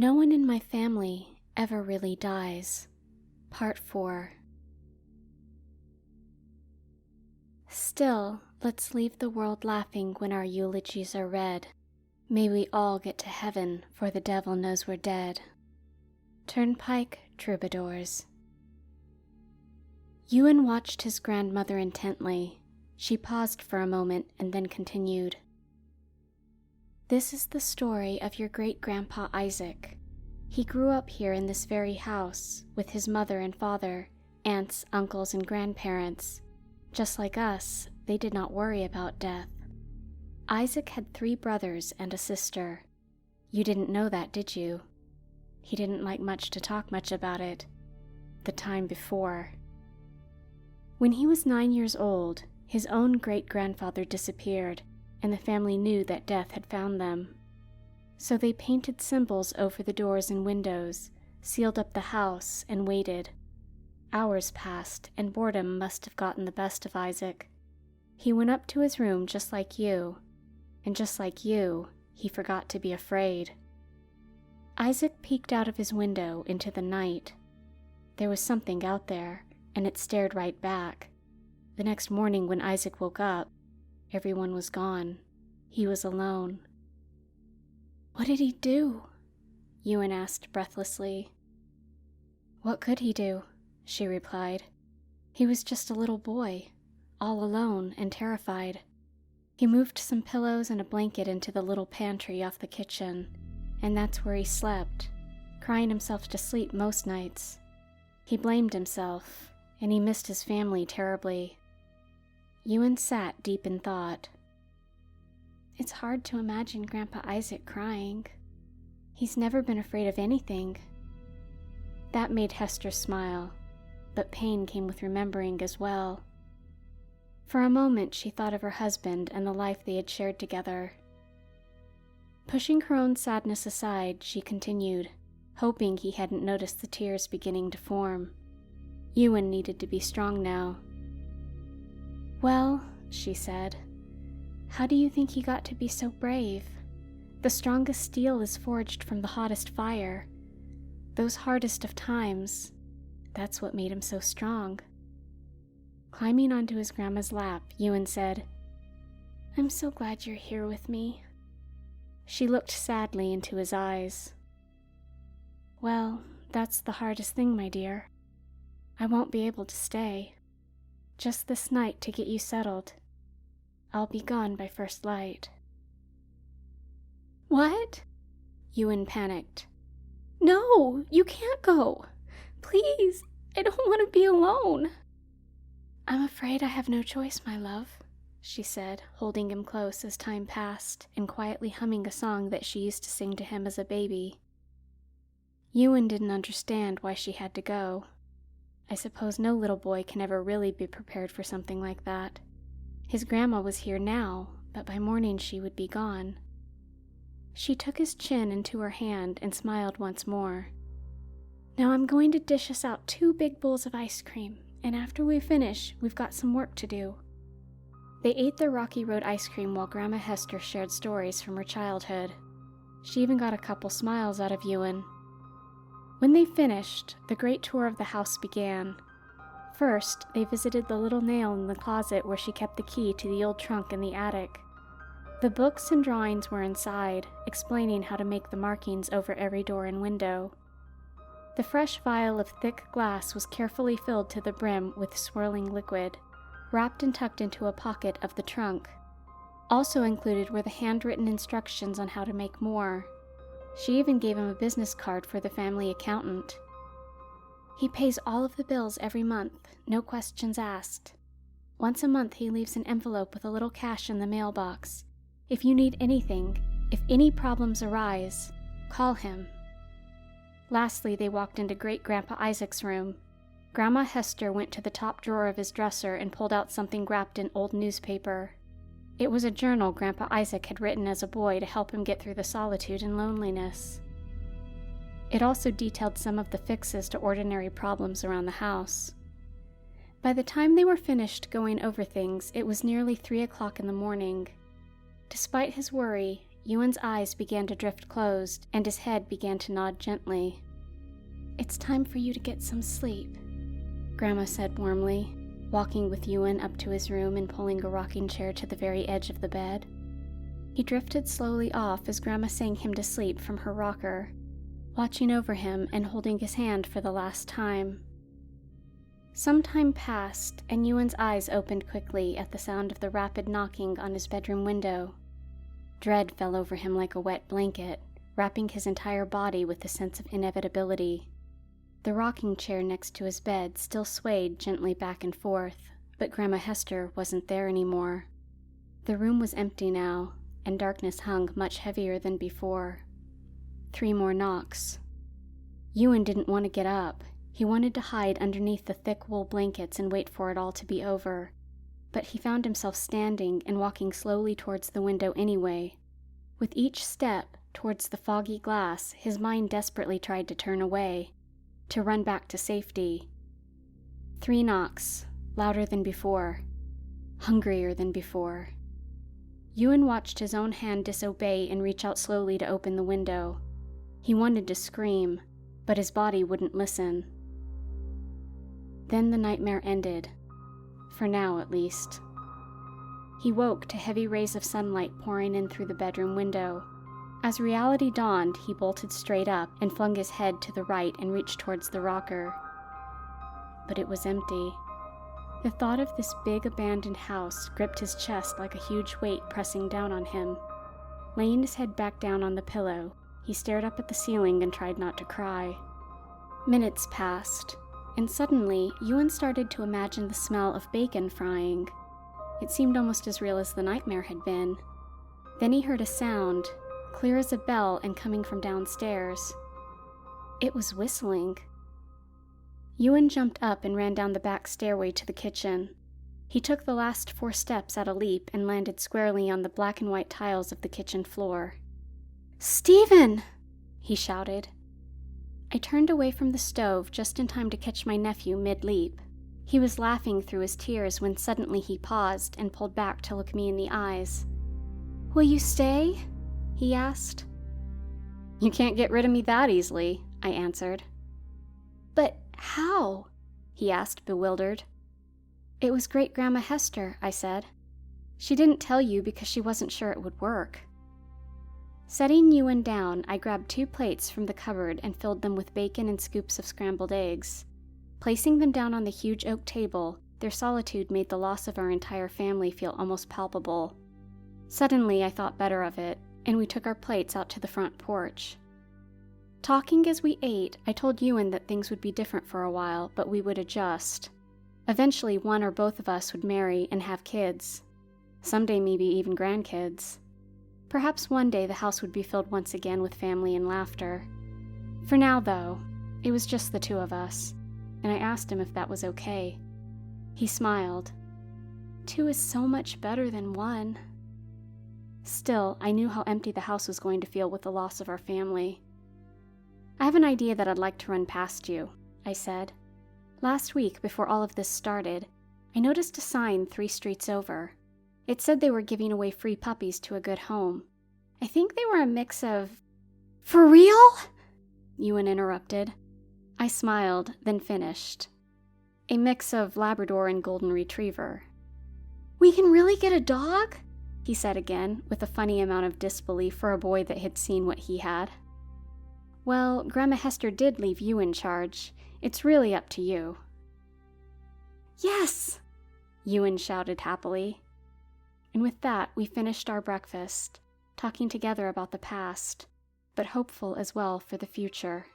No one in my family ever really dies. Part 4. Still, let's leave the world laughing when our eulogies are read. May we all get to heaven, for the devil knows we're dead. Turnpike Troubadours. Ewan watched his grandmother intently. She paused for a moment and then continued. This is the story of your great-grandpa Isaac. He grew up here in this very house, with his mother and father, aunts, uncles, and grandparents. Just like us, they did not worry about death. Isaac had 3 brothers and a sister. You didn't know that, did you? He didn't like much to talk much about it. The time before. When he was 9 years old, his own great-grandfather disappeared, and the family knew that death had found them. So they painted symbols over the doors and windows, sealed up the house, and waited. Hours passed, and boredom must have gotten the best of Isaac. He went up to his room just like you, and just like you, he forgot to be afraid. Isaac peeked out of his window into the night. There was something out there, and it stared right back. The next morning when Isaac woke up, everyone was gone. He was alone. What did he do? Ewan asked breathlessly. What could he do? She replied. He was just a little boy, all alone and terrified. He moved some pillows and a blanket into the little pantry off the kitchen, and that's where he slept, crying himself to sleep most nights. He blamed himself, and he missed his family terribly. Ewan sat deep in thought. It's hard to imagine Grandpa Isaac crying. He's never been afraid of anything. That made Hester smile, but pain came with remembering as well. For a moment she thought of her husband and the life they had shared together. Pushing her own sadness aside, she continued, hoping he hadn't noticed the tears beginning to form. Ewan needed to be strong now. Well, she said, how do you think he got to be so brave? The strongest steel is forged from the hottest fire. Those hardest of times, that's what made him so strong. Climbing onto his grandma's lap, Ewan said, I'm so glad you're here with me. She looked sadly into his eyes. Well, that's the hardest thing, my dear. I won't be able to stay. Just this night to get you settled. I'll be gone by first light. What? Ewan panicked. No, you can't go. Please, I don't want to be alone. I'm afraid I have no choice, my love, she said, holding him close as time passed and quietly humming a song that she used to sing to him as a baby. Ewan didn't understand why she had to go. I suppose no little boy can ever really be prepared for something like that. His grandma was here now, but by morning she would be gone. She took his chin into her hand and smiled once more. Now I'm going to dish us out 2 big bowls of ice cream, and after we finish, we've got some work to do. They ate their Rocky Road ice cream while Grandma Hester shared stories from her childhood. She even got a couple smiles out of Ewan. When they finished, the great tour of the house began. First, they visited the little nail in the closet where she kept the key to the old trunk in the attic. The books and drawings were inside, explaining how to make the markings over every door and window. The fresh vial of thick glass was carefully filled to the brim with swirling liquid, wrapped and tucked into a pocket of the trunk. Also included were the handwritten instructions on how to make more. She even gave him a business card for the family accountant. He pays all of the bills every month, no questions asked. Once a month he leaves an envelope with a little cash in the mailbox. If you need anything, if any problems arise, call him. Lastly, they walked into Great-Grandpa Isaac's room. Grandma Hester went to the top drawer of his dresser and pulled out something wrapped in old newspaper. It was a journal Grandpa Isaac had written as a boy to help him get through the solitude and loneliness. It also detailed some of the fixes to ordinary problems around the house. By the time they were finished going over things, it was nearly 3 o'clock in the morning. Despite his worry, Ewan's eyes began to drift closed, and his head began to nod gently. "It's time for you to get some sleep," Grandma said warmly, walking with Ewan up to his room and pulling a rocking chair to the very edge of the bed. He drifted slowly off as Grandma sang him to sleep from her rocker, watching over him and holding his hand for the last time. Some time passed, and Ewan's eyes opened quickly at the sound of the rapid knocking on his bedroom window. Dread fell over him like a wet blanket, wrapping his entire body with a sense of inevitability. The rocking chair next to his bed still swayed gently back and forth, but Grandma Hester wasn't there anymore. The room was empty now, and darkness hung much heavier than before. 3 more knocks. Ewan didn't want to get up. He wanted to hide underneath the thick wool blankets and wait for it all to be over. But he found himself standing and walking slowly towards the window anyway. With each step towards the foggy glass, his mind desperately tried to turn away, to run back to safety. 3 knocks, louder than before, hungrier than before. Ewan watched his own hand disobey and reach out slowly to open the window. He wanted to scream, but his body wouldn't listen. Then the nightmare ended, for now at least. He woke to heavy rays of sunlight pouring in through the bedroom window. As reality dawned, he bolted straight up and flung his head to the right and reached towards the rocker. But it was empty. The thought of this big abandoned house gripped his chest like a huge weight pressing down on him. Laying his head back down on the pillow, he stared up at the ceiling and tried not to cry. Minutes passed, and suddenly Ewan started to imagine the smell of bacon frying. It seemed almost as real as the nightmare had been. Then he heard a sound, clear as a bell and coming from downstairs. It was whistling. Ewan jumped up and ran down the back stairway to the kitchen. He took the last 4 steps at a leap and landed squarely on the black and white tiles of the kitchen floor. "Stephen!" he shouted. I turned away from the stove just in time to catch my nephew mid-leap. He was laughing through his tears when suddenly he paused and pulled back to look me in the eyes. "Will you stay?" he asked. "You can't get rid of me that easily," I answered. "But how?" he asked, bewildered. "It was Great-Grandma Hester," I said. "She didn't tell you because she wasn't sure it would work." Setting Ewan down, I grabbed 2 plates from the cupboard and filled them with bacon and scoops of scrambled eggs. Placing them down on the huge oak table, their solitude made the loss of our entire family feel almost palpable. Suddenly, I thought better of it, and we took our plates out to the front porch. Talking as we ate, I told Ewan that things would be different for a while, but we would adjust. Eventually, one or both of us would marry and have kids. Someday, maybe even grandkids. Perhaps one day the house would be filled once again with family and laughter. For now, though, it was just the 2 of us, and I asked him if that was okay. He smiled. 2 is so much better than 1. Still, I knew how empty the house was going to feel with the loss of our family. "I have an idea that I'd like to run past you," I said. "Last week, before all of this started, I noticed a sign 3 streets over. It said they were giving away free puppies to a good home. I think they were a mix of—" "For real?" Ewan interrupted. I smiled, then finished. "A mix of Labrador and Golden Retriever." "We can really get a dog?" he said again, with a funny amount of disbelief for a boy that had seen what he had. "Well, Grandma Hester did leave you in charge. It's really up to you." "Yes!" Ewan shouted happily. And with that, we finished our breakfast, talking together about the past, but hopeful as well for the future.